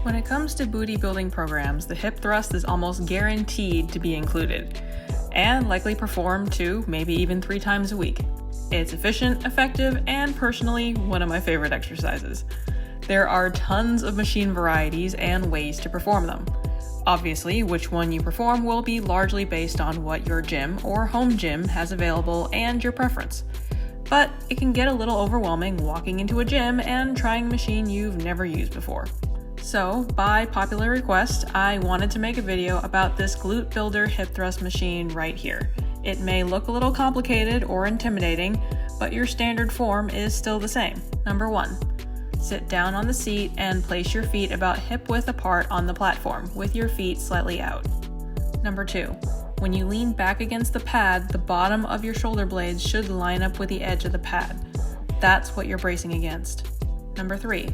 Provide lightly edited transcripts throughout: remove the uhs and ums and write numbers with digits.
When it comes to booty building programs, the hip thrust is almost guaranteed to be included, and likely performed 2, maybe even 3 times a week. It's efficient, effective, and personally one of my favorite exercises. There are tons of machine varieties and ways to perform them. Obviously, which one you perform will be largely based on what your gym or home gym has available and your preference. But it can get a little overwhelming walking into a gym and trying a machine you've never used before. So, by popular request, I wanted to make a video about this Glutebuilder hip thrust machine right here. It may look a little complicated or intimidating, but your standard form is still the same. Number 1. Sit down on the seat and place your feet about hip width apart on the platform, with your feet slightly out. Number 2. When you lean back against the pad, the bottom of your shoulder blades should line up with the edge of the pad. That's what you're bracing against. Number 3.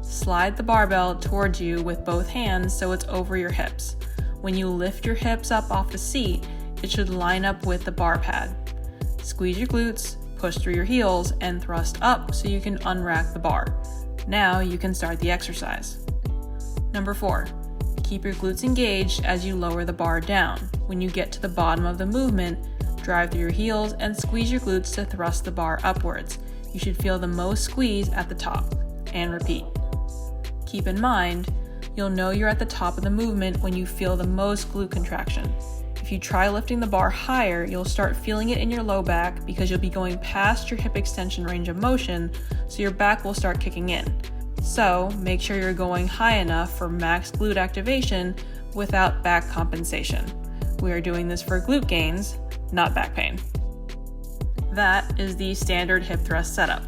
Slide the barbell towards you with both hands so it's over your hips. When you lift your hips up off the seat, it should line up with the bar pad. Squeeze your glutes, push through your heels, and thrust up so you can unrack the bar. Now you can start the exercise. Number 4. Keep your glutes engaged as you lower the bar down. When you get to the bottom of the movement, drive through your heels and squeeze your glutes to thrust the bar upwards. You should feel the most squeeze at the top. And repeat. Keep in mind, you'll know you're at the top of the movement when you feel the most glute contraction. If you try lifting the bar higher, you'll start feeling it in your low back because you'll be going past your hip extension range of motion, so your back will start kicking in. So make sure you're going high enough for max glute activation without back compensation. We are doing this for glute gains, not back pain. That is the standard hip thrust setup.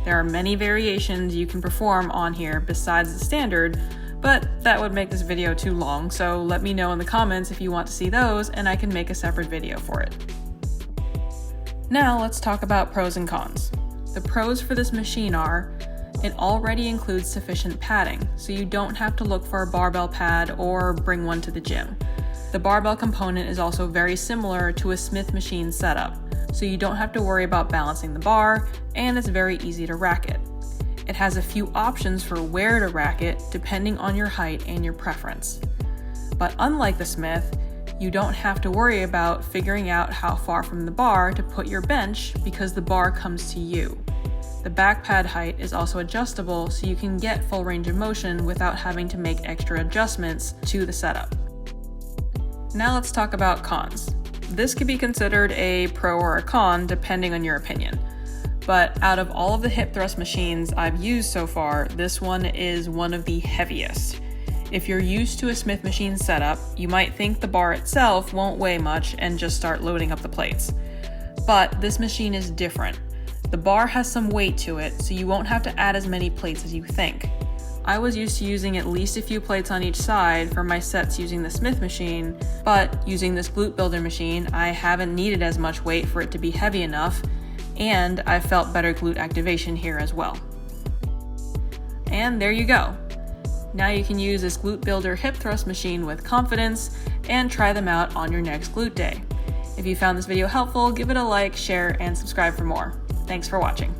There are many variations you can perform on here besides the standard, but that would make this video too long, so let me know in the comments if you want to see those and I can make a separate video for it. Now let's talk about pros and cons. The pros for this machine are, it already includes sufficient padding, so you don't have to look for a barbell pad or bring one to the gym. The barbell component is also very similar to a Smith machine setup, so you don't have to worry about balancing the bar, and it's very easy to rack it. It has a few options for where to rack it depending on your height and your preference. But unlike the Smith, you don't have to worry about figuring out how far from the bar to put your bench because the bar comes to you. The back pad height is also adjustable so you can get full range of motion without having to make extra adjustments to the setup. Now let's talk about cons. This could be considered a pro or a con depending on your opinion. But out of all of the hip thrust machines I've used so far, this one is one of the heaviest. If you're used to a Smith machine setup, you might think the bar itself won't weigh much and just start loading up the plates. But this machine is different. The bar has some weight to it, so you won't have to add as many plates as you think. I was used to using at least a few plates on each side for my sets using the Smith machine, but using this Glutebuilder machine, I haven't needed as much weight for it to be heavy enough, and I felt better glute activation here as well. And there you go. Now you can use this Glutebuilder hip thrust machine with confidence and try them out on your next glute day. If you found this video helpful, give it a like, share, and subscribe for more. Thanks for watching.